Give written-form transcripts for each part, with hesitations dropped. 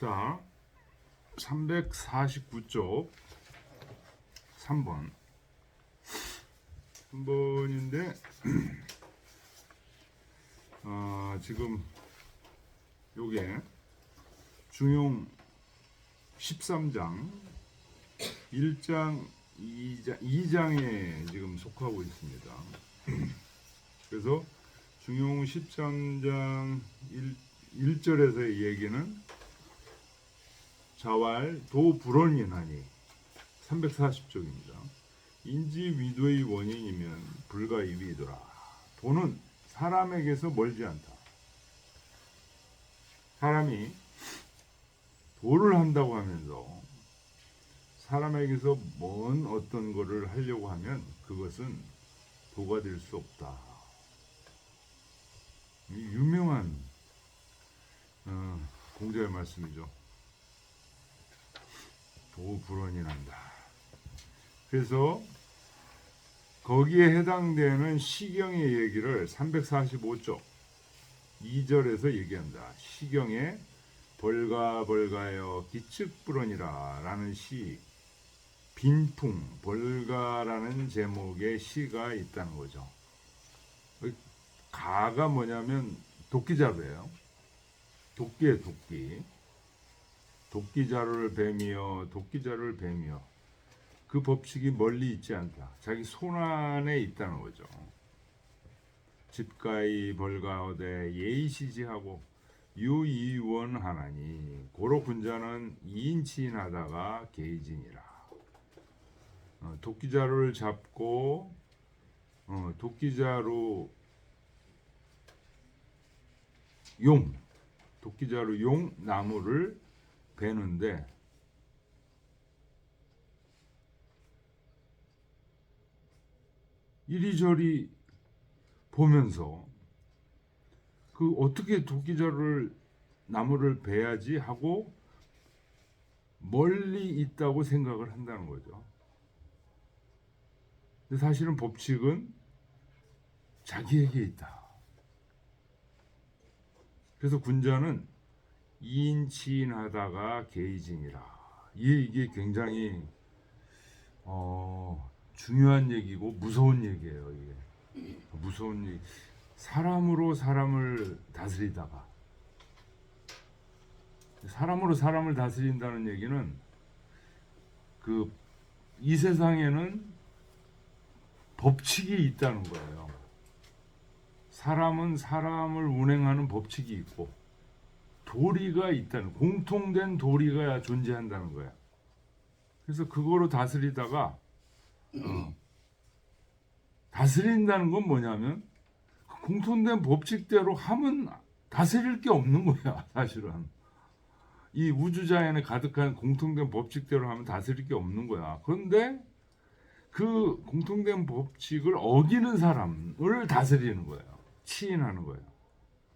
자, 349쪽 3번. 3번인데 지금 요게 중용 13장 1장 2장에 지금 속하고 있습니다. 그래서 중용 13장 1절에서의 얘기는 자왈 도불원인하니 340쪽입니다. 인지 위도의 원인이면 불가이위이더라. 도는 사람에게서 멀지 않다. 사람이 도를 한다고 하면서 사람에게서 먼 어떤 거를 하려고 하면 그것은 도가 될 수 없다. 유명한 공자의 말씀이죠. 도불원인한다. 그래서 거기에 해당되는 시경의 얘기를 345쪽 2절에서 얘기한다. 시경에 벌가벌가여 기측불원이라 라는 시, 빈풍 벌가라는 제목의 시가 있다는 거죠. 가가 뭐냐면 도끼자루예요. 도끼의 도끼. 도끼자루를 뱀이여 도끼자루를 뱀이여. 그 법칙이 멀리 있지 않다. 자기 손 안에 있다는 거죠. 집가이 벌가어대 예의시지하고 유이원하나니 고로 군자는 이인치인하다가 개이진이라. 도끼자루를 잡고 도끼자루 용 나무를 베는데 이리저리 보면서 그 어떻게 도끼자루를 나무를 베야지 하고 멀리 있다고 생각을 한다는 거죠. 근데 사실은 법칙은 자기에게 있다. 그래서 군자는 이인치인하다가 개이진이라. 이게 굉장히 중요한 얘기고 무서운 얘기예요. 이게 무서운 얘기. 사람으로 사람을 다스리다가 사람으로 사람을 다스린다는 얘기는 이 세상에는 법칙이 있다는 거예요. 사람은 사람을 운행하는 법칙이 있고 도리가 있다는, 공통된 도리가 존재한다는 거야. 그래서 그거로 다스리다가 다스린다는 건 뭐냐면 공통된 법칙대로 하면 다스릴 게 없는 거야. 사실은 이 우주자연에 가득한 공통된 법칙대로 하면 다스릴 게 없는 거야. 그런데 그 공통된 법칙을 어기는 사람을 다스리는 거예요. 치인하는 거예요.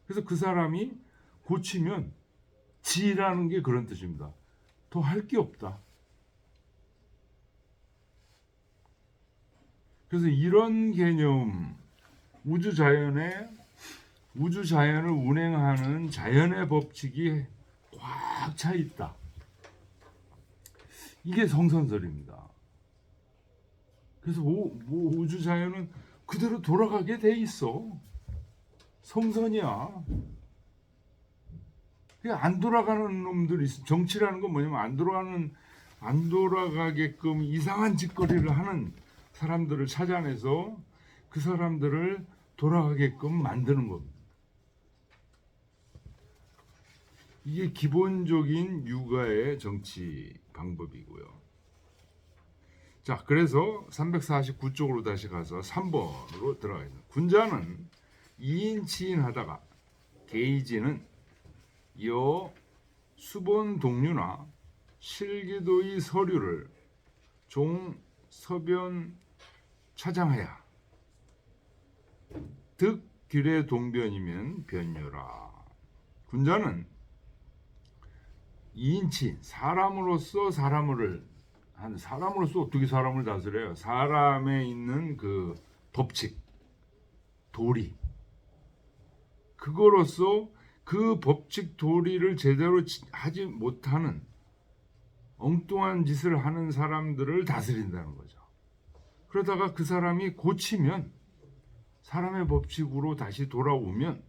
그래서 그 사람이 고치면 지라는 게 그런 뜻입니다. 더 할 게 없다. 그래서 이런 개념, 우주자연을 운행하는 자연의 법칙이 꽉 차 있다. 이게 성선설입니다. 그래서 우주자연은 그대로 돌아가게 돼 있어. 성선이야. 안 돌아가는 놈들이 있어. 정치라는 건 뭐냐면 안 돌아가게끔 이상한 짓거리를 하는 사람들을 찾아내서 그 사람들을 돌아가게끔 만드는 겁니다. 이게 기본적인 육아의 정치 방법이고요. 자, 그래서 349쪽으로 다시 가서 3번으로 들어가 있는 군자는 이인치인하다가 개이지는 여 수본 동류나 실기도의 서류를 종 서변 차장하야 득 규례 동변이면 변요라. 군자는 이인치 사람으로서 어떻게 사람을 다스려요? 사람에 있는 그 법칙, 도리, 그거로서 그 법칙 도리를 제대로 하지 못하는 엉뚱한 짓을 하는 사람들을 다스린다는 거죠. 그러다가 그 사람이 고치면, 사람의 법칙으로 다시 돌아오면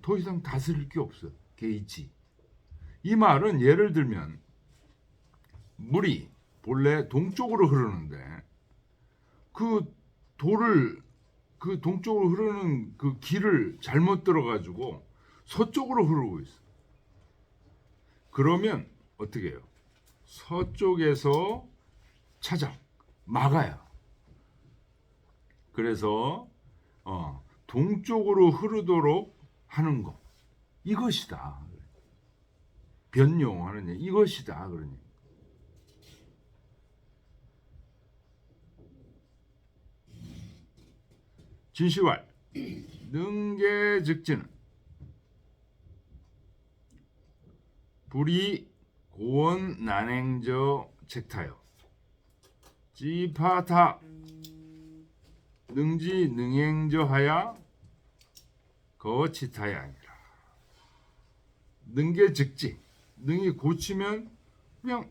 더 이상 다스릴 게 없어. 개의치. 이 말은 예를 들면 물이 본래 동쪽으로 흐르는데 그 돌을, 그 동쪽으로 흐르는 그 길을 잘못 들어가지고 서쪽으로 흐르고 있어. 그러면 어떻게 해요? 서쪽에서 찾아 막아야. 그래서 동쪽으로 흐르도록 하는 것, 이것이다. 변용하는 얘기, 이것이다. 그러니 진시왈 능계즉지는 불이 고원 난행저 책타여 지파타 능지 능행저 하야 거치타야 아니라. 능계즉지, 능이 고치면 그냥,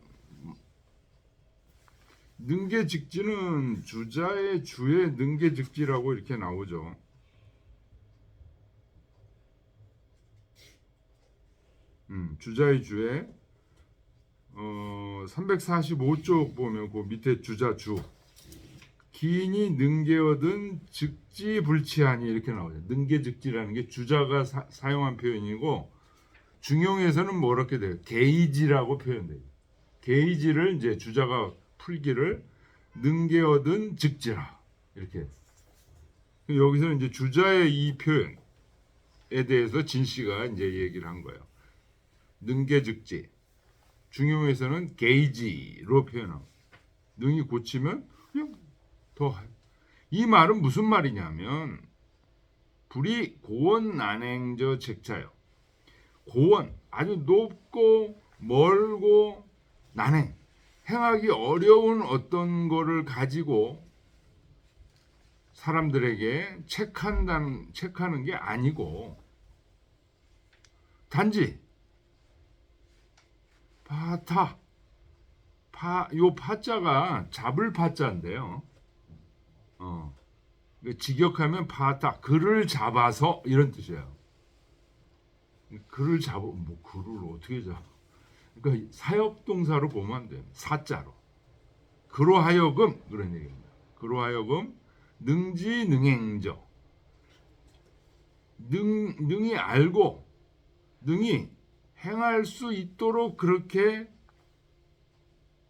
능계즉지는 주자의 주의 능계즉지라고 이렇게 나오죠. 주자의 주에 345쪽 보면 그 밑에 주자 주 기인이 능계어든 즉지불치하니 이렇게 나오죠. 능계즉지라는 게 주자가 사용한 표현이고 중용에서는 뭐렇게 돼요? 게이지라고 표현돼요. 게이지를 이제 주자가 풀기를 능계어든 즉지라 이렇게. 여기서는 이제 주자의 이 표현에 대해서 진 씨가 이제 얘기를 한 거예요. 능계즉지. 중용에서는 게이지로 표현하고 능이 고치면 그냥 더. 이 말은 무슨 말이냐면 불이 고원 난행저 책자요. 고원, 아주 높고 멀고 난행, 행하기 어려운 어떤 거를 가지고 사람들에게 책하는 게 아니고 단지 요 파자가 잡을 파자인데요. 직역하면 파타, 그를 잡아서 이런 뜻이에요. 그를 잡아, 뭐 그를 어떻게 잡아? 그러니까 사역동사로 보면 안 돼요. 사자로. 그로 하여금 그런 얘기입니다. 그로 하여금 능지 능행저. 능이 알고 능이 행할 수 있도록 그렇게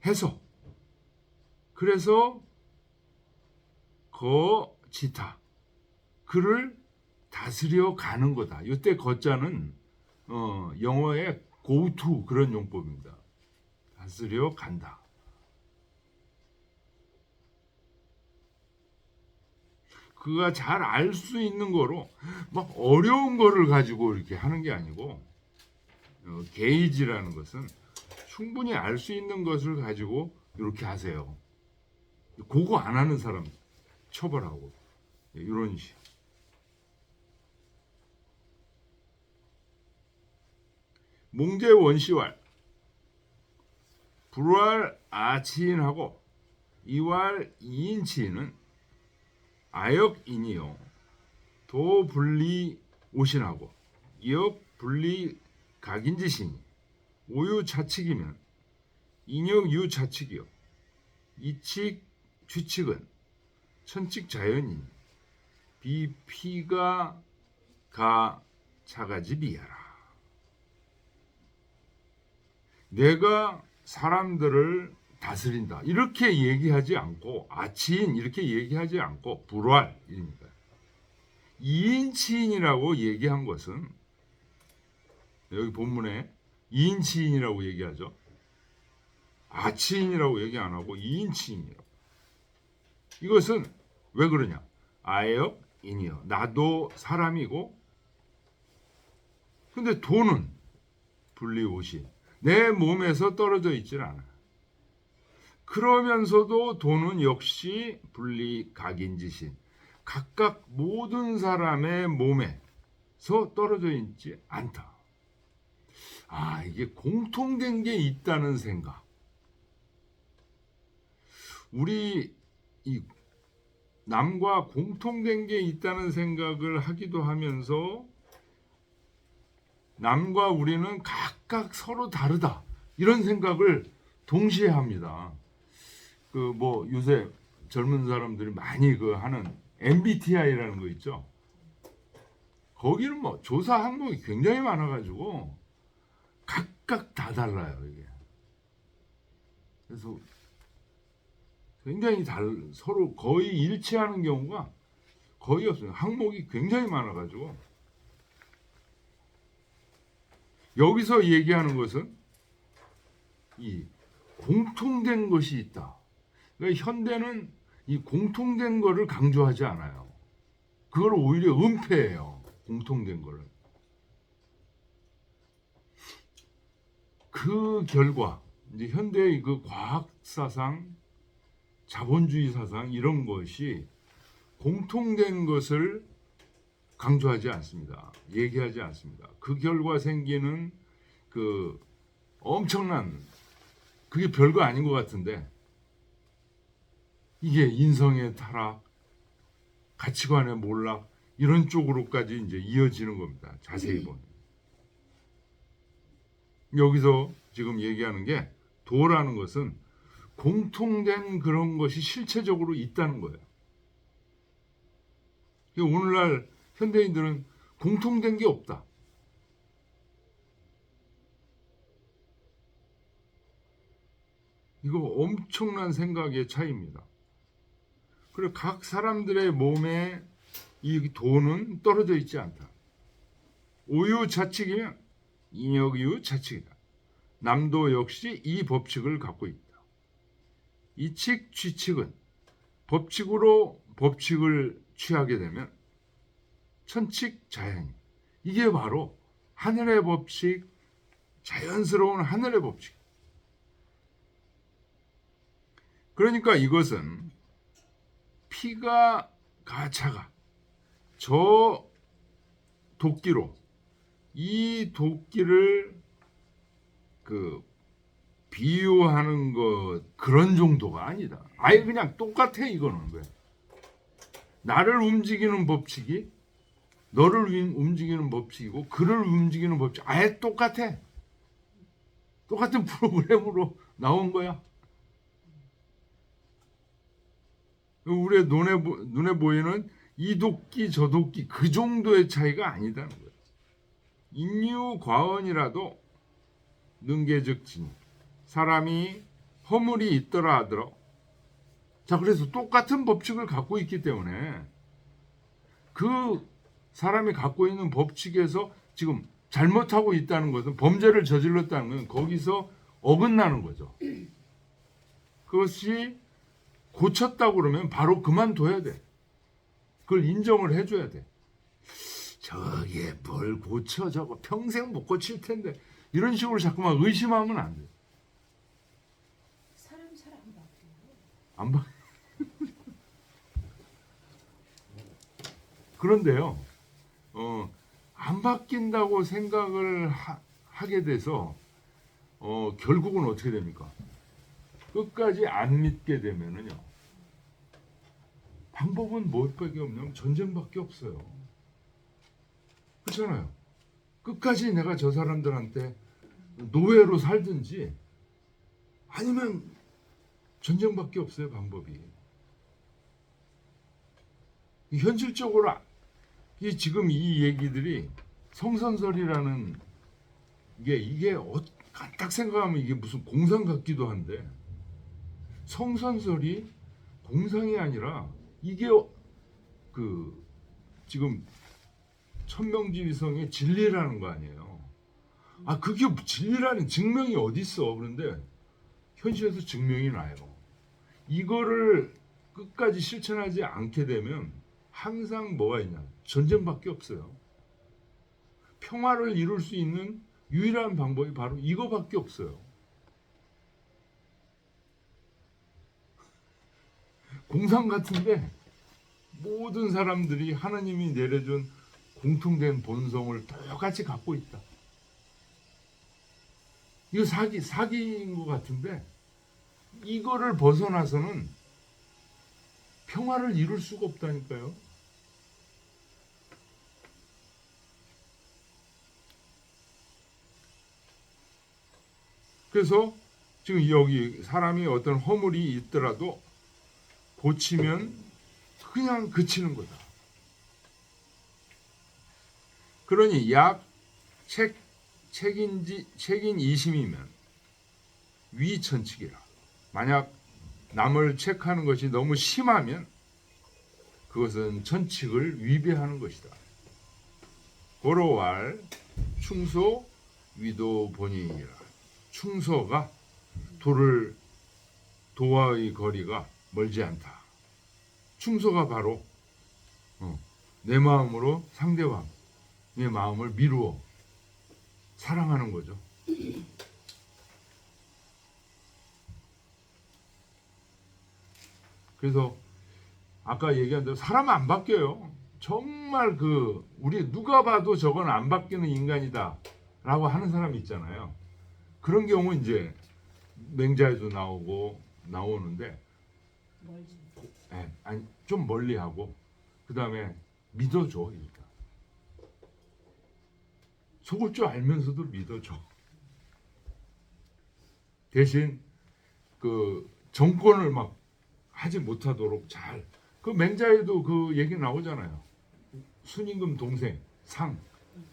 해서, 그래서 거지타, 그를 다스려 가는 거다. 이때 거자는 영어의 go to 그런 용법입니다. 다스려 간다. 그가 잘 알 수 있는 거로 막 어려운 거를 가지고 이렇게 하는 게 아니고, 게이지라는 것은 충분히 알 수 있는 것을 가지고 이렇게 하세요. 그거 안 하는 사람 처벌하고, 이런 식. 몽제 원시왈 불왈 아치인하고 이왈 이인치인은 아역인이요 도분리 오신하고 이역 분리 각인지신이 오유 차측이면 인역 유 차측이요 이칙 취측은 천칙 자연이니 비피가 가 차가지 비하라. 내가 사람들을 다스린다 이렇게 얘기하지 않고, 아치인 이렇게 얘기하지 않고 불활입니다. 이인치인이라고 얘기한 것은, 여기 본문에 이인치인이라고 얘기하죠. 아치인이라고 얘기 안 하고 이인치인이라고. 이것은 왜 그러냐? 아역인이요, 나도 사람이고, 근데 돈은 분리오신, 내 몸에서 떨어져 있질 않아. 그러면서도 돈은 역시 분리각인지신, 각각 모든 사람의 몸에 떨어져 있지 않다. 이게 공통된 게 있다는 생각. 우리 이 남과 공통된 게 있다는 생각을 하기도 하면서 남과 우리는 각각 서로 다르다. 이런 생각을 동시에 합니다. 요새 젊은 사람들이 많이 하는 MBTI라는 거 있죠. 거기는 조사 항목이 굉장히 많아가지고 각각 다 달라요, 이게. 그래서 굉장히 서로 거의 일치하는 경우가 거의 없어요. 항목이 굉장히 많아가지고. 여기서 얘기하는 것은 이 공통된 것이 있다. 그러니까 현대는 이 공통된 거를 강조하지 않아요. 그걸 오히려 은폐해요. 공통된 거를. 그 결과 이제 현대의 과학 사상, 자본주의 사상 이런 것이 공통된 것을 강조하지 않습니다. 얘기하지 않습니다. 그 결과 생기는 엄청난, 그게 별거 아닌 것 같은데, 이게 인성의 타락, 가치관의 몰락 이런 쪽으로까지 이제 이어지는 겁니다. 자세히 보면. 여기서 지금 얘기하는 게 도라는 것은 공통된 그런 것이 실체적으로 있다는 거예요. 오늘날 현대인들은 공통된 게 없다. 이거 엄청난 생각의 차이입니다. 그리고 각 사람들의 몸에 이 도는 떨어져 있지 않다. 오유자칙이면 인역이유자칙이다. 남도 역시 이 법칙을 갖고 있다. 이칙, 취칙은 법칙으로 법칙을 취하게 되면 천칙, 자연이. 이게 바로 하늘의 법칙, 자연스러운 하늘의 법칙. 그러니까 이것은 피가 가차가 저 도끼로 이 도끼를 비유하는 것 그런 정도가 아니다. 아예 그냥 똑같아. 이거는 왜? 나를 움직이는 법칙이 너를 움직이는 법칙이고 그를 움직이는 법칙 아예 똑같아. 똑같은 프로그램으로 나온 거야. 우리의 눈에 보이는 이 도끼 저 도끼 그 정도의 차이가 아니다는 거예요. 인유과언이라도 능계적진 사람이 허물이 있더라 하더라. 자, 그래서 똑같은 법칙을 갖고 있기 때문에 그 사람이 갖고 있는 법칙에서 지금 잘못하고 있다는 것은 범죄를 저질렀다는 것은 거기서 어긋나는 거죠. 그것이 고쳤다고 그러면 바로 그만둬야 돼. 그걸 인정을 해줘야 돼. 저게 뭘 고쳐 저거 평생 못 고칠 텐데 이런 식으로 자꾸만 의심하면 안 돼. 사람 잘 안 바뀌어요. 안 바. 그런데요, 안 바뀐다고 생각을 하게 돼서 결국은 어떻게 됩니까? 끝까지 안 믿게 되면은요, 방법은 뭘밖에 없냐면 전쟁밖에 없어요. 그렇잖아요. 끝까지 내가 저 사람들한테 노예로 살든지 아니면 전쟁밖에 없어요, 방법이. 현실적으로 지금 이 얘기들이 성선설이라는 이게 딱 생각하면 이게 무슨 공상 같기도 한데 성선설이 공상이 아니라 이게 지금 천명지위성의 진리라는 거 아니에요. 그게 진리라는 증명이 어디 있어? 그런데 현실에서 증명이 나요. 이거를 끝까지 실천하지 않게 되면 항상 뭐가 있냐? 전쟁밖에 없어요. 평화를 이룰 수 있는 유일한 방법이 바로 이거밖에 없어요. 공상 같은데 모든 사람들이 하나님이 내려준 공통된 본성을 똑같이 갖고 있다. 이거 사기인 것 같은데 이거를 벗어나서는 평화를 이룰 수가 없다니까요. 그래서 지금 여기 사람이 어떤 허물이 있더라도 고치면 그냥 그치는 거다. 그러니 책인 이심이면 위천칙이라. 만약 남을 책하는 것이 너무 심하면 그것은 천칙을 위배하는 것이다. 고로왈 충소 위도 본인이라. 충소가 도와의 거리가 멀지 않다. 충소가 바로 내 마음으로 상대방의 마음을 미루어 사랑하는 거죠. 그래서 아까 얘기한 대로 사람은 안 바뀌어요. 정말 우리 누가 봐도 저건 안 바뀌는 인간이다 라고 하는 사람이 있잖아요. 그런 경우 이제 맹자에도 나오는데 좀 멀리하고 그 다음에 믿어줘. 일단 속을 줄 알면서도 믿어줘. 대신 정권을 막 하지 못하도록 잘. 맹자에도 얘기 나오잖아요. 순임금 동생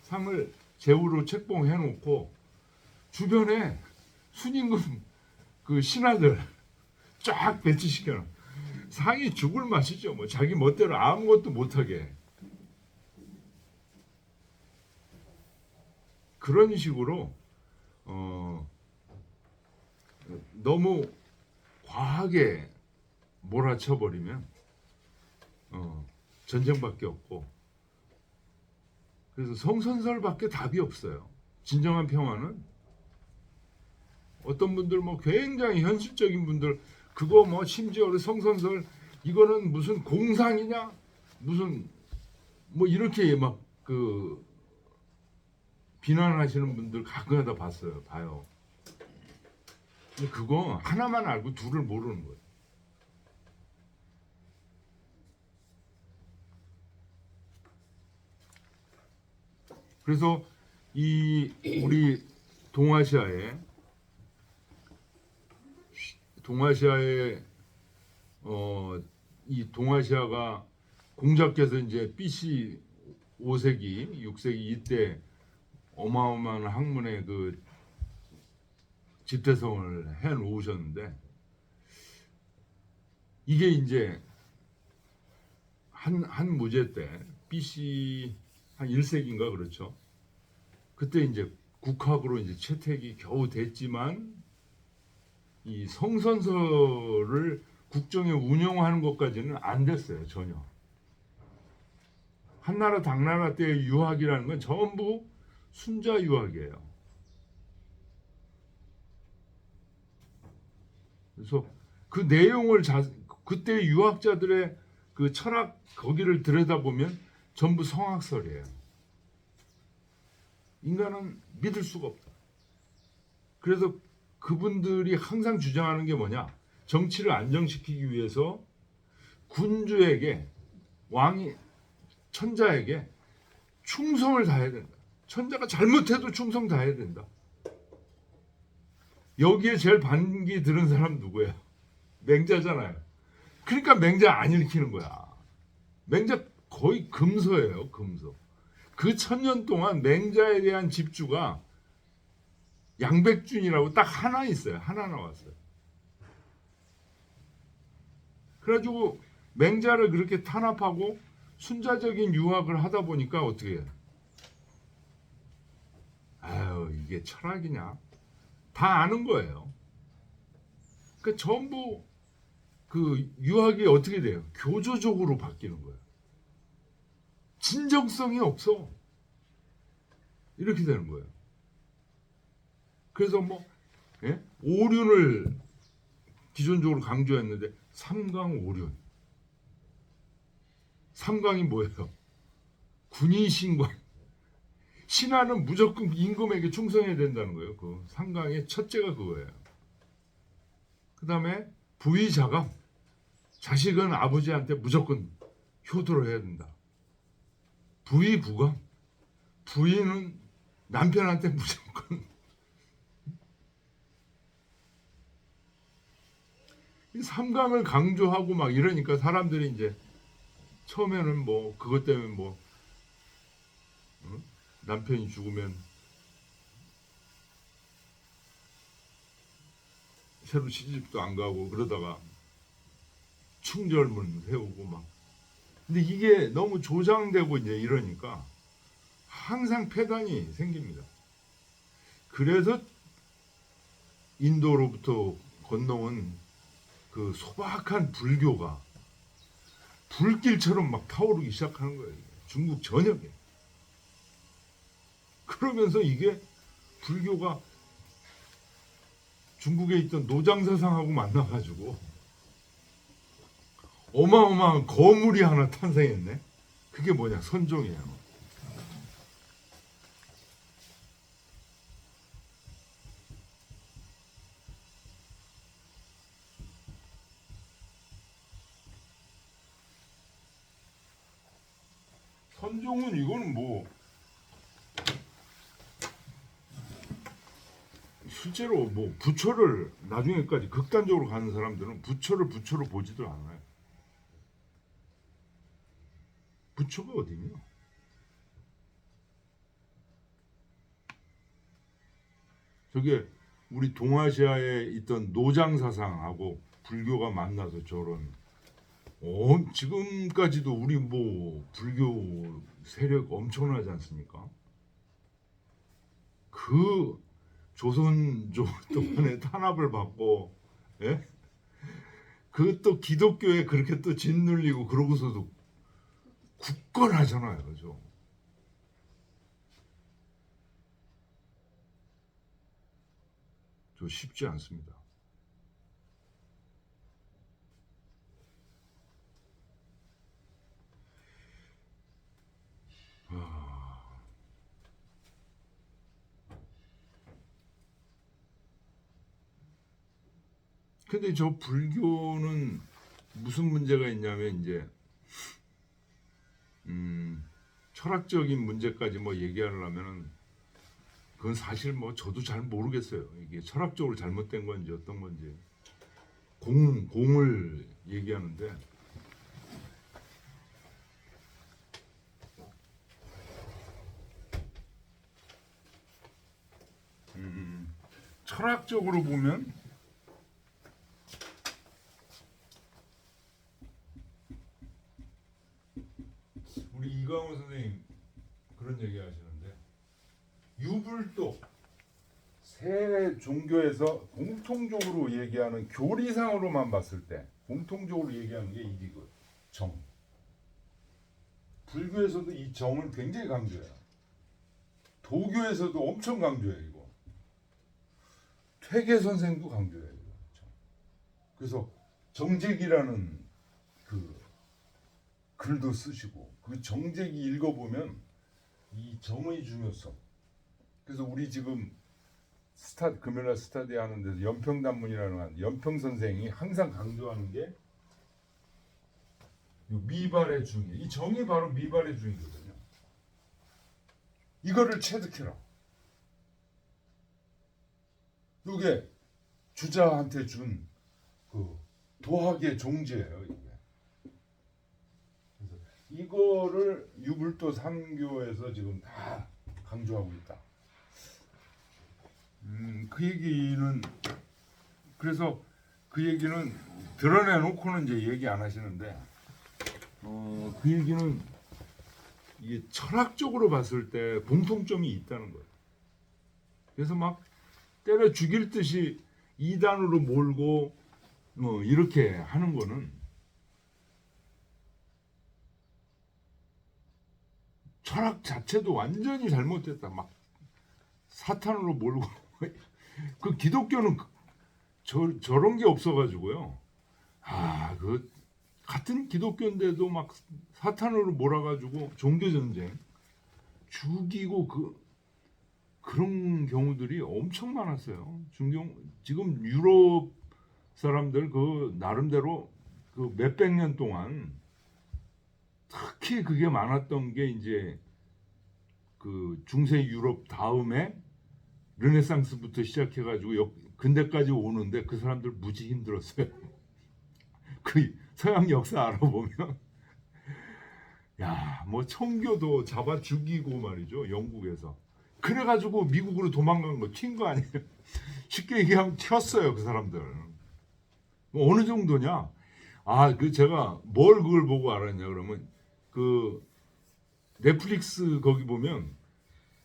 상을 제후로 책봉해 놓고 주변에 순임금 신하들 쫙 배치시켜 놔. 상이 죽을 맛이죠. 뭐 자기 멋대로 아무것도 못하게. 그런 식으로 너무 과하게 몰아쳐버리면 전쟁밖에 없고, 그래서 성선설밖에 답이 없어요. 진정한 평화는 어떤 분들 굉장히 현실적인 분들 그거 심지어 성선설 이거는 무슨 공상이냐 무슨 이렇게 비난하시는 분들 가끔가다 봐요. 근데 그거 하나만 알고 둘을 모르는 거예요. 그래서 우리 동아시아에 이 동아시아가 공자께서 이제 BC 5세기, 6세기 이때 어마어마한 학문의 집대성을 해 놓으셨는데, 이게 이제 한 무제 때 BC 한 1세기인가 그렇죠. 그때 이제 국학으로 이제 채택이 겨우 됐지만 이 성선설을 국정에 운영하는 것까지는 안 됐어요. 전혀. 한나라 당나라 때의 유학이라는 건 전부 순자 유학이에요. 그래서 그 내용을 그때 유학자들의 철학 거기를 들여다보면 전부 성악설이에요. 인간은 믿을 수가 없다. 그래서 그분들이 항상 주장하는 게 뭐냐? 정치를 안정시키기 위해서 군주에게, 천자에게 충성을 다해야 된다. 천자가 잘못해도 충성 다해야 된다. 여기에 제일 반기 들은 사람 누구예요? 맹자잖아요. 그러니까 맹자 안 일으키는 거야. 맹자 거의 금서예요. 금서. 그 1000년 동안 맹자에 대한 집주가 양백준이라고 딱 하나 있어요. 하나 나왔어요. 그래가지고 맹자를 그렇게 탄압하고 순자적인 유학을 하다 보니까 어떻게 해요? 아유, 이게 철학이냐? 다 아는 거예요. 그러니까 전부 유학이 어떻게 돼요? 교조적으로 바뀌는 거예요. 진정성이 없어. 이렇게 되는 거예요. 그래서 오륜을 기존적으로 강조했는데 삼강 오륜. 삼강이 뭐예요? 군인 신관. 신하는 무조건 임금에게 충성해야 된다는 거예요. 그 상강의 첫째가 그거예요. 그 다음에 부의자감. 자식은 아버지한테 무조건 효도를 해야 된다. 부의부감. 부인은 남편한테 무조건. 이 삼강을 강조하고 막 이러니까 사람들이 이제 처음에는 뭐 그것 때문에 뭐 남편이 죽으면 새로 시집도 안 가고 그러다가 충절문 세우고 막. 근데 이게 너무 조장되고 이제 이러니까 항상 폐단이 생깁니다. 그래서 인도로부터 건너온 그 소박한 불교가 불길처럼 막 타오르기 시작하는 거예요. 중국 전역에. 그러면서 이게 불교가 중국에 있던 노장사상하고 만나가지고 어마어마한 거물이 하나 탄생했네. 그게 뭐냐? 선종이에요. 선종은 이거는 뭐 실제로 뭐 부처를 나중에까지 극단적으로 가는 사람들은 부처를 부처로 보지도 않아요. 부처가 어디냐? 저게 우리 동아시아에 있던 노장 사상하고 불교가 만나서 저런 지금까지도 우리 뭐 불교 세력 엄청나지 않습니까? 그 조선조 동안에 탄압을 받고, 예? 그 또 기독교에 그렇게 또 짓눌리고 그러고서도 굳건하잖아요, 그죠? 저 쉽지 않습니다. 근데 저 불교는 무슨 문제가 있냐면 이제 철학적인 문제까지 뭐 얘기하려면은 그건 사실 뭐 저도 잘 모르겠어요. 이게 철학적으로 잘못된 건지 어떤 건지. 공을 얘기하는데 철학적으로 보면 우리 이광호 선생님 그런 얘기 하시는데 유불도 세 종교에서 공통적으로 얘기하는 교리상으로만 봤을 때 공통적으로 얘기하는 게 이거 정. 불교에서도 이 정을 굉장히 강조해요. 도교에서도 엄청 강조해요 이거. 퇴계 선생도 강조해요 이거. 그래서 정제기라는 그 글도 쓰시고 그 정제기 읽어보면 이 정의 중요성. 그래서 우리 지금 금요일 스타디 하는 데서 연평단문이라는 연평 선생이 항상 강조하는 게 미발의 중의. 이 정이 바로 미발의 중이거든요. 이거를 체득해라. 이게 주자한테 준 그 도학의 종지예요. 이게. 그래서 이거를 유불도 3교에서 지금 다 강조하고 있다. 그 얘기는 그래서 그 얘기는 드러내놓고는 이제 얘기 안 하시는데 그 얘기는 이게 철학적으로 봤을 때 공통점이 있다는 거예요. 그래서 막 때려 죽일 듯이 이단으로 몰고 이렇게 하는 거는 철학 자체도 완전히 잘못됐다. 막 사탄으로 몰고 그 기독교는 저런 게 없어가지고요. 그 같은 기독교인데도 막 사탄으로 몰아가지고 종교 전쟁 죽이고 그런 경우들이 엄청 많았어요. 지금 유럽 사람들 그 나름대로 그 몇백 년 동안 특히 그게 많았던 게 이제 그 중세 유럽 다음에 르네상스부터 시작해가지고 근대까지 오는데 그 사람들 무지 힘들었어요. 그 서양 역사 알아보면 야, 뭐 청교도 잡아 죽이고 말이죠. 영국에서. 그래가지고 미국으로 도망간 거, 튄 거 아니에요. 쉽게 얘기하면 튀었어요, 그 사람들. 뭐 어느 정도냐? 제가 뭘 그걸 보고 알았냐 그러면 그 넷플릭스 거기 보면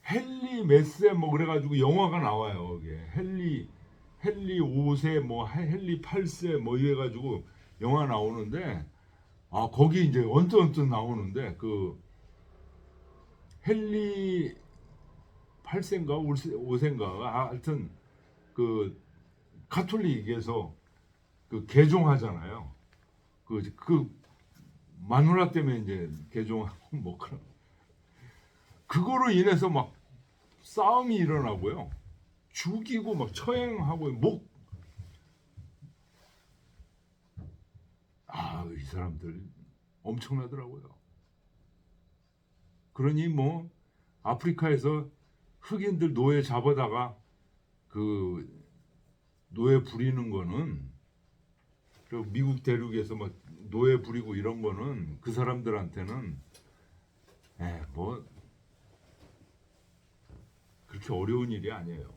헨리 메세 뭐 그래가지고 영화가 나와요. 그게 헨리 5세 뭐 헨리 8세 뭐 이래가지고 영화 나오는데 거기 이제 언뜻 나오는데 그 헨리 8세인가 5세인가 하여튼 그 가톨릭에서 그 개종하잖아요. 그 마누라 때문에 이제 개종하고 뭐 그거로 인해서 막 싸움이 일어나고요. 죽이고 막 처형하고 이 사람들 엄청나더라고요. 그러니 뭐 아프리카에서 흑인들 노예 잡아다가 그 노예 부리는 거는 미국 대륙에서 막 노예 부리고 이런 거는 그 사람들한테는 뭐 그렇게 어려운 일이 아니에요.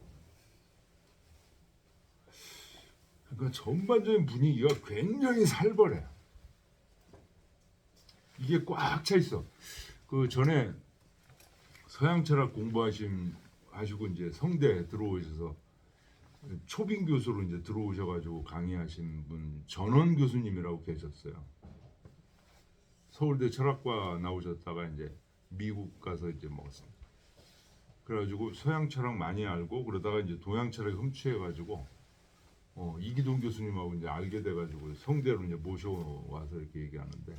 그러니까 전반적인 분위기가 굉장히 살벌해. 이게 꽉 차 있어. 그 전에 서양 철학 하시고 이제 성대 들어오셔서 초빙 교수로 이제 들어오셔가지고 강의하신 분 전원 교수님이라고 계셨어요. 서울대 철학과 나오셨다가 이제 미국 가서 이제 그래가지고 서양 철학 많이 알고 그러다가 이제 동양 철학 흠취해가지고 이기동 교수님하고 이제 알게 돼가지고 성대로 이제 모셔와서 이렇게 얘기하는데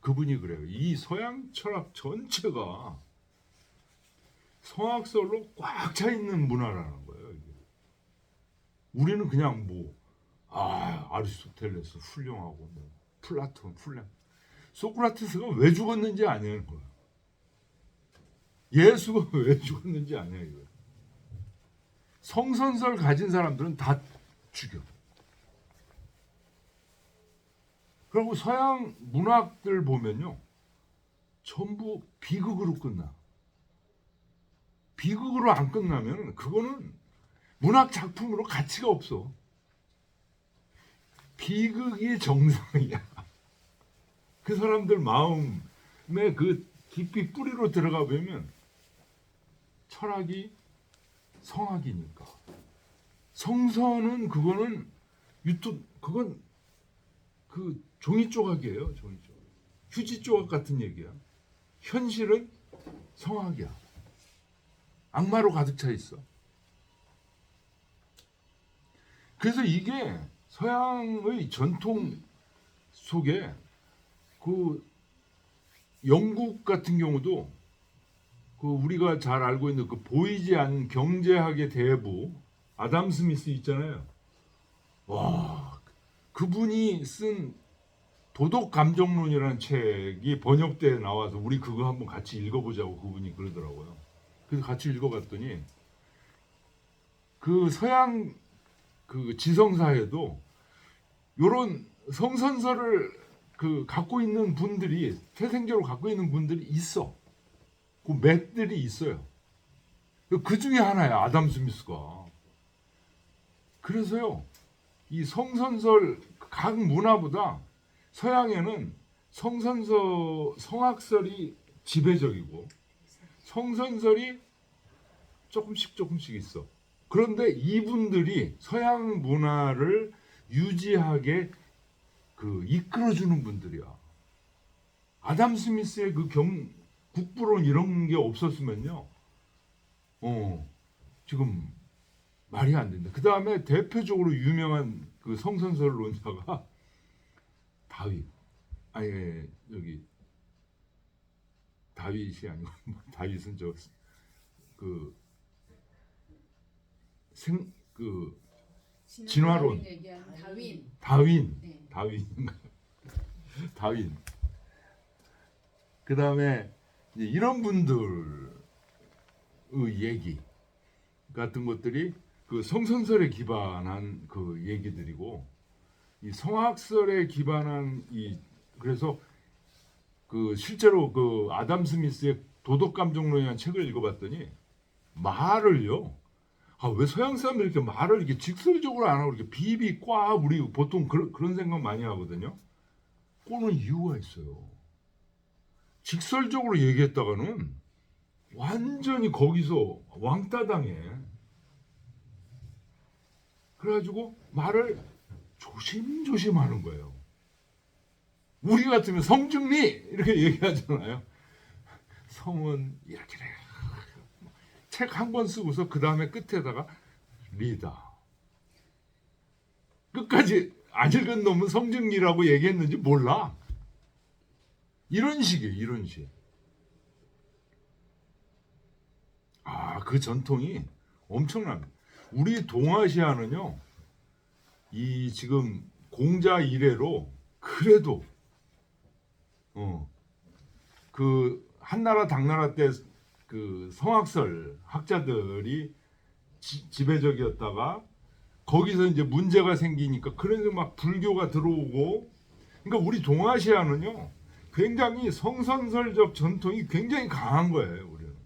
그분이 그래요. 이 서양 철학 전체가 성악설로 꽉 차 있는 문화라는 거예요. 이게. 우리는 그냥 아리스토텔레스 훌륭하고 플라톤 훌륭. 소크라테스가 왜 죽었는지 아냐는 거예요. 예수가 왜 죽었는지 아냐 이거예요. 성선설 가진 사람들은 다 죽여. 그리고 서양 문학들 보면요. 전부 비극으로 끝나. 비극으로 안 끝나면 그거는 문학 작품으로 가치가 없어. 비극이 정상이야. 그 사람들 마음에 그 깊이 뿌리로 들어가 보면 철학이 성악이니까. 성서는 그건 그 종이 조각이에요. 종이 조각. 휴지 조각 같은 얘기야. 현실은 성악이야. 악마로 가득 차 있어. 그래서 이게 서양의 전통 속에 그 영국 같은 경우도 그 우리가 잘 알고 있는 그 보이지 않는 경제학의 대부 아담 스미스 있잖아요. 와, 그분이 쓴 도덕 감정론이라는 책이 번역돼 나와서 우리 그거 한번 같이 읽어보자고 그분이 그러더라고요. 그래서 같이 읽어봤더니 그 서양 그 지성사에도 요런 성선설을 갖고 있는 분들이 태생적으로 갖고 있는 분들이 있어. 그 맥들이 있어요. 그 중에 하나야 아담 스미스가. 그래서요 이 성선설 각 문화보다 서양에는 성악설이 지배적이고 성선설이 조금씩 있어. 그런데 이분들이 서양 문화를 유지하게 이끌어주는 분들이야. 아담 스미스의 국부론 이런 게 없었으면요, 지금 말이 안 된다. 그 다음에 대표적으로 유명한 그 성선설론자가 다윗. 아니 여기 다윗이 아니고 다윗은 저그 그 진화론 얘기하는 다윈. 다윈 네. 다윈. 그 다음에 이런 분들의 얘기 같은 것들이 그 성선설에 기반한 그 얘기들이고, 이 성학설에 기반한 그래서 그 실제로 그 아담 스미스의 도덕감정론이라는 책을 읽어봤더니 말을요. 왜 서양 사람들이 이렇게 말을 이렇게 직설적으로 안 하고 이렇게 비비 꽈 우리 보통 그런 생각 많이 하거든요. 꼬는 이유가 있어요. 직설적으로 얘기했다가는 완전히 거기서 왕따 당해. 그래가지고 말을 조심조심 하는 거예요. 우리 같으면 성중리 이렇게 얘기하잖아요. 성은 이렇게 책 한 권 쓰고서 그 다음에 끝에다가 리다. 끝까지 안 읽은 놈은 성중리라고 얘기했는지 몰라. 이런 식이에요. 이런 식. 그 전통이 엄청납니다. 우리 동아시아는요. 이 지금 공자 이래로 그래도 그 한나라 당나라 때 그 성학설 학자들이 지배적이었다가 거기서 이제 문제가 생기니까 그래서 막 불교가 들어오고, 그러니까 우리 동아시아는요 굉장히 성선설적 전통이 굉장히 강한 거예요. 우리는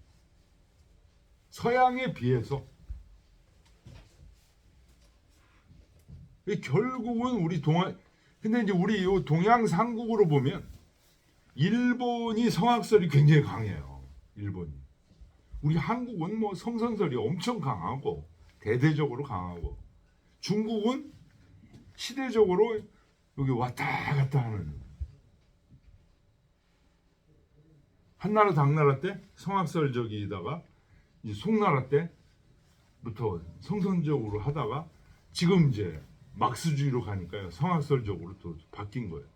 서양에 비해서. 결국은 근데 이제 우리 이 동양 삼국으로 보면 일본이 성학설이 굉장히 강해요. 일본이. 우리 한국은 뭐 성선설이 엄청 강하고 대대적으로 강하고, 중국은 시대적으로 여기 왔다 갔다 하는. 한나라 당나라 때 성학설적이다가 이제 송나라 때부터 성선적으로 하다가 지금 이제 막스주의로 가니까요 성학설적으로 또 바뀐 거예요.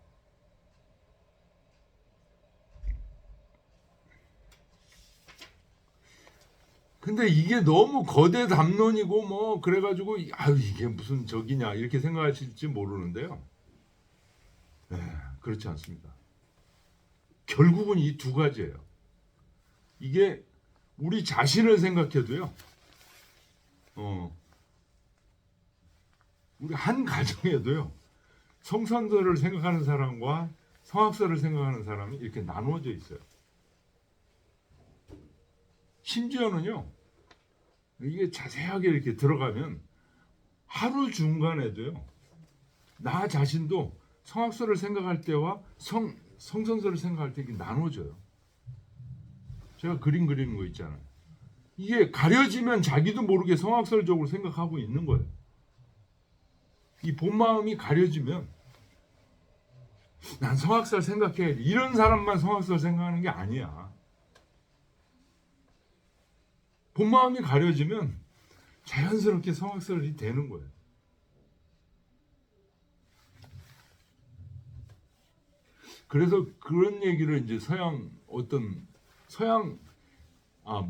근데 이게 너무 거대 담론이고 뭐 그래가지고 이게 무슨 적이냐 이렇게 생각하실지 모르는데요. 그렇지 않습니다. 결국은 이 두 가지예요. 이게 우리 자신을 생각해도요. 우리 한 가정에도요. 성선설을 생각하는 사람과 성학설을 생각하는 사람이 이렇게 나누어져 있어요. 심지어는요. 이게 자세하게 이렇게 들어가면 하루 중간에도요. 나 자신도 성학설을 생각할 때와 성선설을 생각할 때 이게 나눠져요. 제가 그림 그리는 거 있잖아요. 이게 가려지면 자기도 모르게 성학설적으로 생각하고 있는 거예요. 이 본 마음이 가려지면 난 성학설 생각해야지. 이런 사람만 성학설 생각하는 게 아니야. 본 마음이 가려지면 자연스럽게 성학설이 되는 거예요. 그래서 그런 얘기를 이제 서양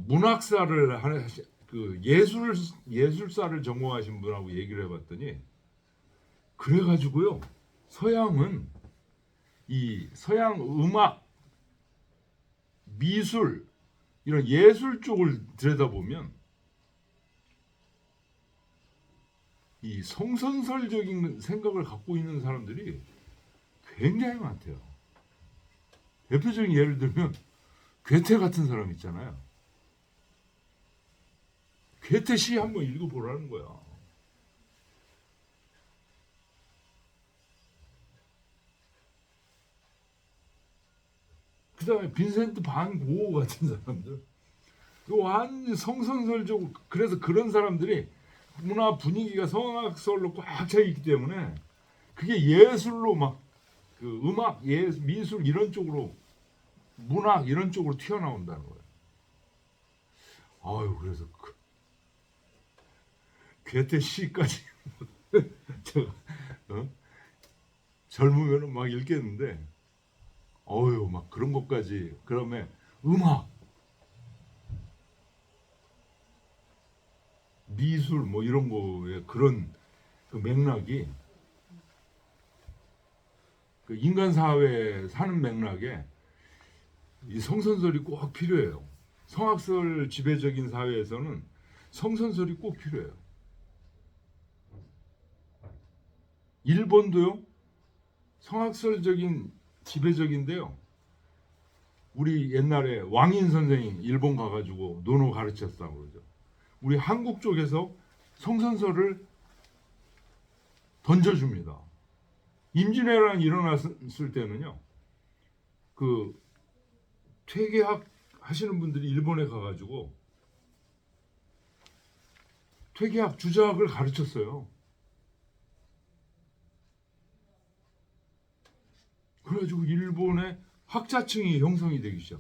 문학사를 하는 그 예술사를 전공하신 분하고 얘기를 해봤더니 그래가지고요 서양은 이 서양 음악, 미술 이런 예술 쪽을 들여다보면 이 성선설적인 생각을 갖고 있는 사람들이 굉장히 많대요. 대표적인 예를 들면 괴테 같은 사람 있잖아요. 괴테 시 한번 읽어보라는 거야. 그 다음에 빈센트 반 고흐 같은 사람들. 완전 성선설적으로. 그래서 그런 사람들이 문화 분위기가 성악설로 꽉 차 있기 때문에 그게 예술로 막 그 음악, 미술 이런 쪽으로 문학 이런 쪽으로 튀어나온다는 거예요. 그래서 괴테 시까지 젊으면 막 읽겠는데 어휴 막 그런 것까지 그러면 음악 미술 뭐 이런 거에 그런 그 맥락이 그 인간 사회에 사는 맥락에 이 성선설이 꼭 필요해요. 성악설 지배적인 사회에서는 성선설이 꼭 필요해요. 일본도요. 성악설적인 지배적인데요. 우리 옛날에 왕인 선생이 일본 가가지고 논어 가르쳤다고 그러죠. 우리 한국 쪽에서 성선설을 던져줍니다. 임진왜란 일어났을 때는요. 그 퇴계학 하시는 분들이 일본에 가가지고 퇴계학 주자학을 가르쳤어요. 그래가지고 일본의 학자층이 형성이 되기 시작.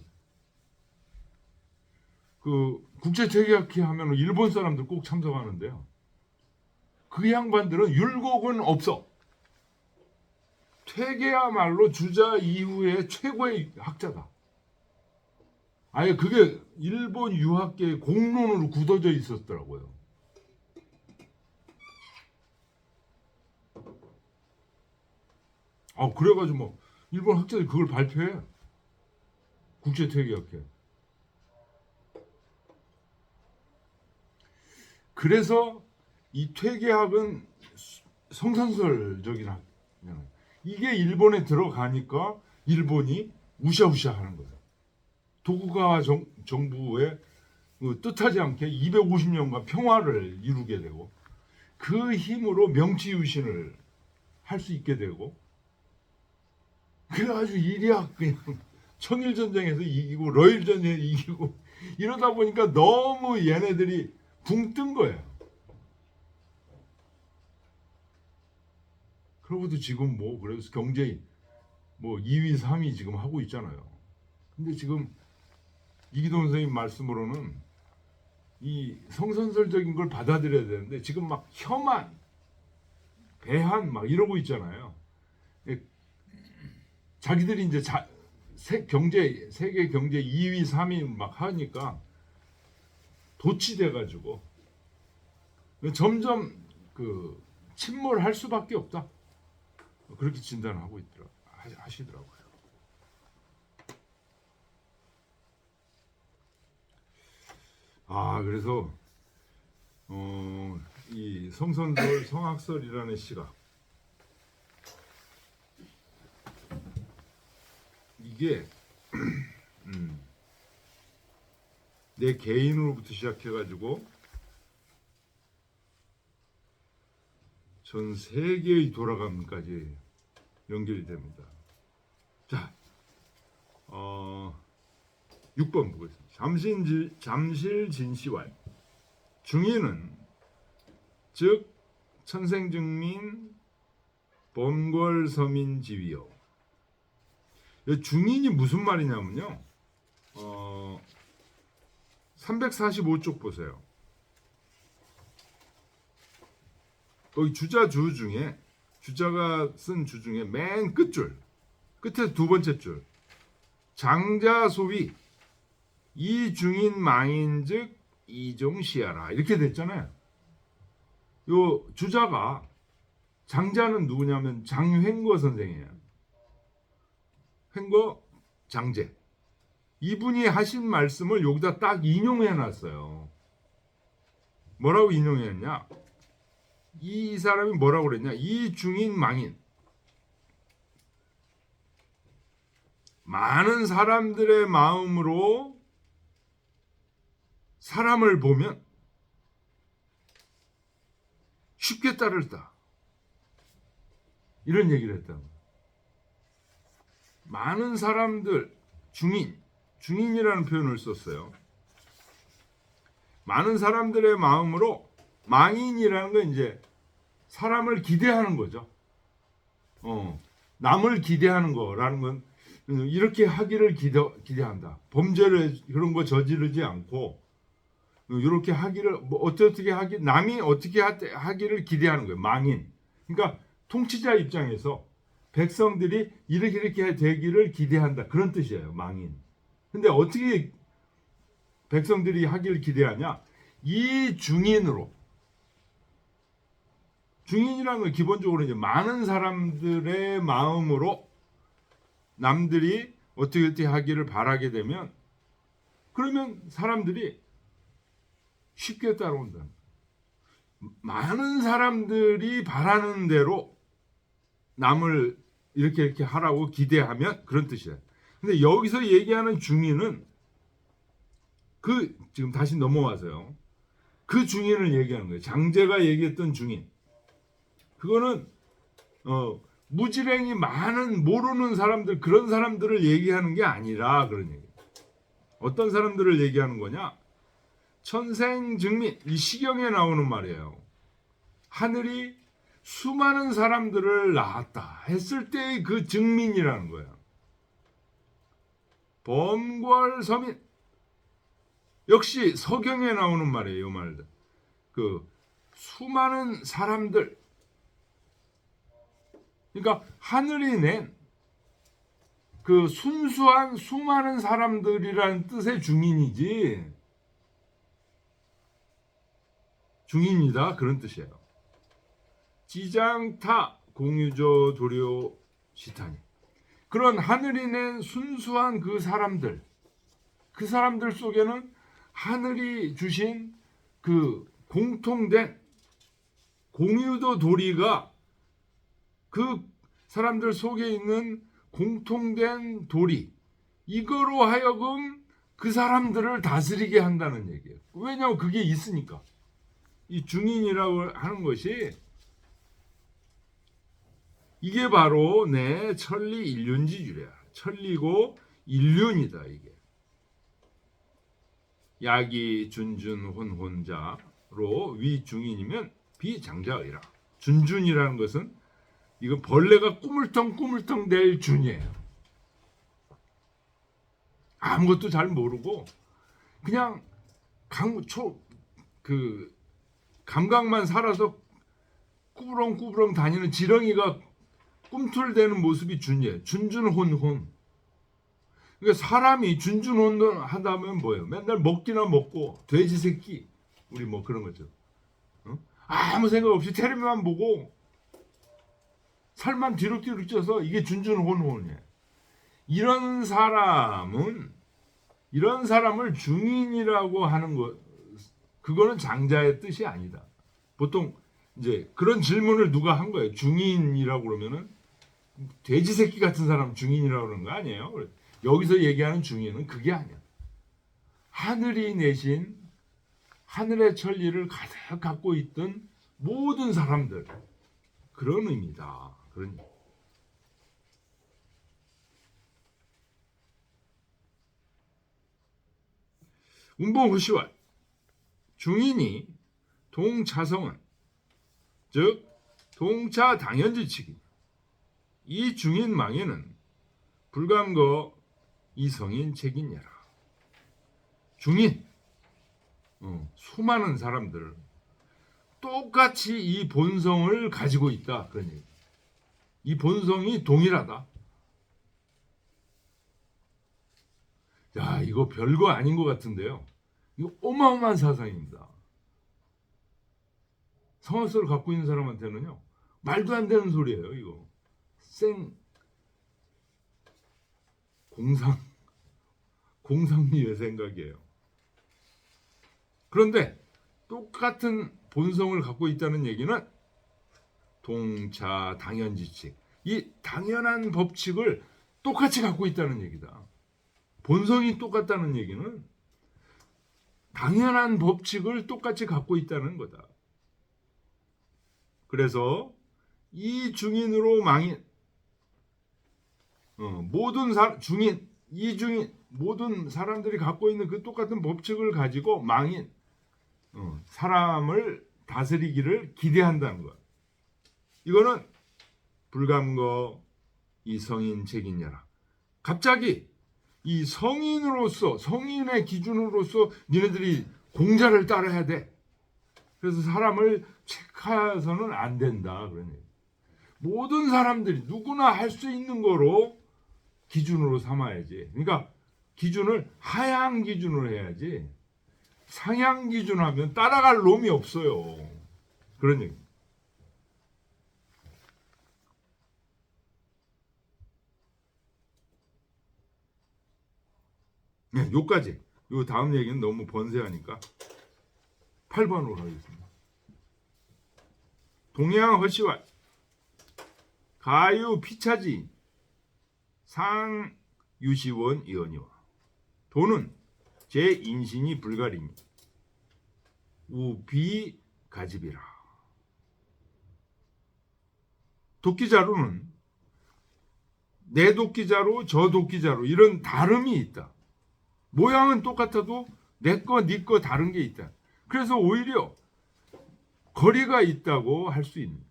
그 국제 퇴계학회 하면 일본 사람들 꼭 참석하는데요. 그 양반들은 율곡은 없어. 퇴계야말로 주자 이후의 최고의 학자다. 아예 그게 일본 유학계의 공론으로 굳어져 있었더라고요. 그래가지고 뭐 일본 학자들이 그걸 발표해. 국제 퇴계학회. 그래서 이 퇴계학은 성선설적인 학. 이게 일본에 들어가니까 일본이 우샤우샤 하는 거예요. 도쿠가와 정부의 그 뜻하지 않게 250년간 평화를 이루게 되고 그 힘으로 명치유신을 할 수 있게 되고 그래가지고 이리야 그냥 청일전쟁에서 이기고 러일전쟁에서 이기고 이러다 보니까 너무 얘네들이 붕 뜬 거예요. 그러고도 지금 뭐 그래서 경제 뭐 2위 3위 지금 하고 있잖아요. 근데 지금 이기동 선생님 말씀으로는 이 성선설적인 걸 받아들여야 되는데 지금 막 혐한 배한 막 이러고 있잖아요. 자기들이 이제 세계 경제 2위 3위 막 하니까 도취돼 가지고 점점 그 침몰할 수밖에 없다. 그렇게 진단하고 하시더라고요. 그래서 이 성선설, 성악설이라는 시가 이게 내 개인으로부터 시작해가지고 전 세계의 돌아감까지 연결이 됩니다. 자, 6번 보겠습니다. 잠실진시왈 중인은 즉 천생증민 범궐서민지위요. 중인이 무슨 말이냐면요. 345쪽 보세요. 거기 주자주 중에 주자가 쓴 주 중에 맨 끝줄 끝에 두 번째 줄 장자소위 이중인 망인즉 이종시하라 이렇게 됐잖아요. 요 주자가 장자는 누구냐면 장횡거 선생이에요. 횡거 장제. 이분이 하신 말씀을 여기다 딱 인용해 놨어요. 뭐라고 인용했냐? 이 사람이 뭐라고 그랬냐? 이중인 망인. 많은 사람들의 마음으로 사람을 보면 쉽게 따른다. 이런 얘기를 했다고. 많은 사람들 중인이라는 표현을 썼어요. 많은 사람들의 마음으로 망인이라는 건 이제 사람을 기대하는 거죠. 남을 기대하는 거라는 건 이렇게 하기를 기대한다. 범죄를 그런 거 저지르지 않고 이렇게 하기를 뭐 어떻게 하기 남이 어떻게 하기를 기대하는 거예요. 망인. 그러니까 통치자 입장에서 백성들이 이렇게 되기를 기대한다. 그런 뜻이에요. 망인. 근데 어떻게 백성들이 하기를 기대하냐? 이 중인으로. 중인이라는 건 기본적으로 이제 많은 사람들의 마음으로 남들이 어떻게 하기를 바라게 되면, 그러면 사람들이 쉽게 따라온다. 많은 사람들이 바라는 대로 남을 이렇게 하라고 기대하면 그런 뜻이에요. 근데 여기서 얘기하는 중인은 지금 다시 넘어와서요. 그 중인을 얘기하는 거예요. 장제가 얘기했던 중인. 그거는 무지랭이 많은 모르는 사람들, 그런 사람들을 얘기하는 게 아니라 그런 얘기예요. 어떤 사람들을 얘기하는 거냐? 천생증민, 이 시경에 나오는 말이에요. 하늘이 수많은 사람들을 낳았다 했을 때의 그 증민이라는 거예요. 범궐서민, 역시 서경에 나오는 말이에요. 이 말들. 그 수많은 사람들, 그러니까 하늘이 낸 그 순수한 수많은 사람들이라는 뜻의 중인이지, 중인이다 그런 뜻이에요. 지장타 공유조 도료 시타니, 그런 하늘이 낸 순수한 그 사람들 속에는 하늘이 주신 그 공통된 공유도 도리가, 그 사람들 속에 있는 공통된 도리, 이거로 하여금 그 사람들을 다스리게 한다는 얘기예요. 왜냐하면 그게 있으니까. 이 중인이라고 하는 것이, 이게 바로 내 천리 일륜지주래야. 천리고 일륜이다 이게. 야기 준준 혼자로 위 중인이면 비장자의라. 준준이라는 것은 이거 벌레가 꾸물텅 낼 준이에요. 아무것도 잘 모르고 그냥 감각만 살아서 꾸부렁꾸부렁 다니는 지렁이가 꿈틀대는 모습이 준이에요. 준준혼혼. 그러니까 사람이 준준혼혼 하다면 뭐예요? 맨날 먹기나 먹고 돼지 새끼, 우리 뭐 그런 거죠. 아무 생각 없이 텔레비만 보고 살만 뒤룩뒤룩 쪄서 이게 준준혼혼이에요. 이런 사람을 중인이라고 하는 것, 그거는 장자의 뜻이 아니다. 보통 이제 그런 질문을 누가 한 거예요. 중인이라고 그러면은 돼지 새끼 같은 사람 중인이라고 그러는 거 아니에요? 여기서 얘기하는 중인은 그게 아니야. 하늘이 내신 하늘의 천리를 가득 갖고 있던 모든 사람들, 그런 의미다. 그런 의미. 운봉후시왈 중인이 동차성은, 즉 동차 당연지치기, 이 중인망에는 불감거 이성인 책임녀라. 중인, 수많은 사람들 똑같이 이 본성을 가지고 있다 그런 얘기. 이 본성이 동일하다. 야, 이거 별거 아닌 것 같은데요. 이거 어마어마한 사상입니다. 성악설을 갖고 있는 사람한테는요, 말도 안 되는 소리예요. 이거 공상미의 생각이에요. 그런데 똑같은 본성을 갖고 있다는 얘기는 동차 당연지칙, 이 당연한 법칙을 똑같이 갖고 있다는 얘기다. 본성이 똑같다는 얘기는 당연한 법칙을 똑같이 갖고 있다는 거다. 그래서 이 중인으로 망인, 모든 사람들이 갖고 있는 그 똑같은 법칙을 가지고 망인, 사람을 다스리기를 기대한다는 것. 이거는 불감거 이 성인 책임녀라. 갑자기 이 성인의 기준으로서 니네들이 공자를 따라야 돼. 그래서 사람을 체크해서는 안 된다. 그런 얘기. 모든 사람들이 누구나 할 수 있는 거로 기준으로 삼아야지. 그러니까 기준을 하향 기준으로 해야지. 상향 기준 하면 따라갈 놈이 없어요. 그런 얘기. 네, 요까지. 요 다음 얘기는 너무 번세하니까 8번으로 하겠습니다. 동양 허씨와 가유 피차지 상유시원 이언이와 도는 제 인신이 불가리니 우비 가집이라. 도끼자루는 내 도끼자루 저 도끼자루 이런 다름이 있다. 모양은 똑같아도 내 거 네 거 다른 게 있다. 그래서 오히려 거리가 있다고 할 수 있는.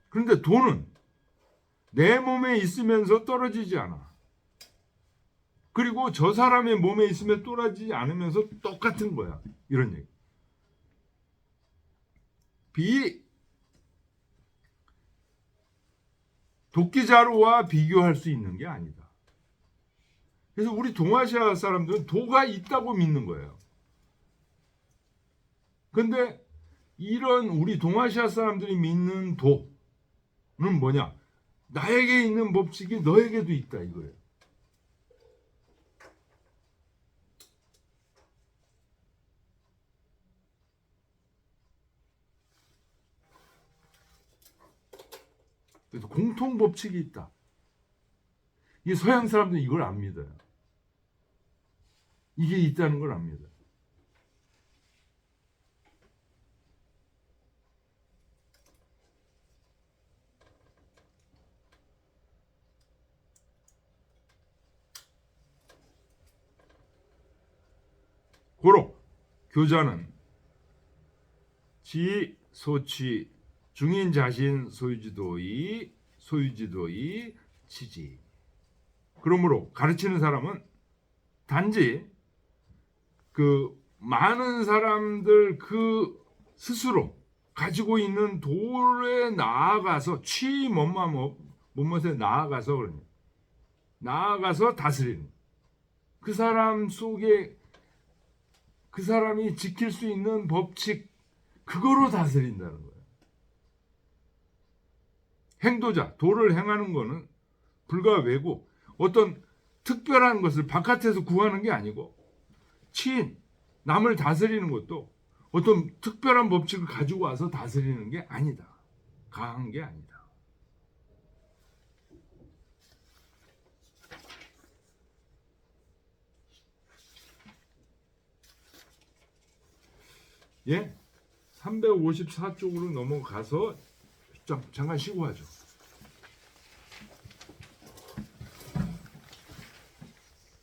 그런데 도는 내 몸에 있으면서 떨어지지 않아. 그리고 저 사람의 몸에 있으면 떨어지지 않으면서 똑같은 거야. 이런 얘기. 도끼자루와 비교할 수 있는 게 아니다. 그래서 우리 동아시아 사람들은 도가 있다고 믿는 거예요. 근데 이런 우리 동아시아 사람들이 믿는 도는 뭐냐? 나에게 있는 법칙이 너에게도 있다 이거예요. 그래서 공통 법칙이 있다. 이 서양 사람들은 이걸 안 믿어요. 이게 있다는 걸 안 믿어요. 고로 교자는 지 소취 중인 자신 소유지도의 치지. 그러므로 가르치는 사람은 단지 그 많은 사람들 그 스스로 가지고 있는 도에 나아가서 못못에 나아가서 그러냐. 나아가서 다스리는 그 사람 속에 그 사람이 지킬 수 있는 법칙 그거로 다스린다는 거예요. 행도자, 도를 행하는 거는 불과 외고 어떤 특별한 것을 바깥에서 구하는 게 아니고 치인, 남을 다스리는 것도 어떤 특별한 법칙을 가지고 와서 다스리는 게 아니다. 강한 게 아니다. 예? 354쪽으로 넘어가서 잠깐 쉬고 하죠.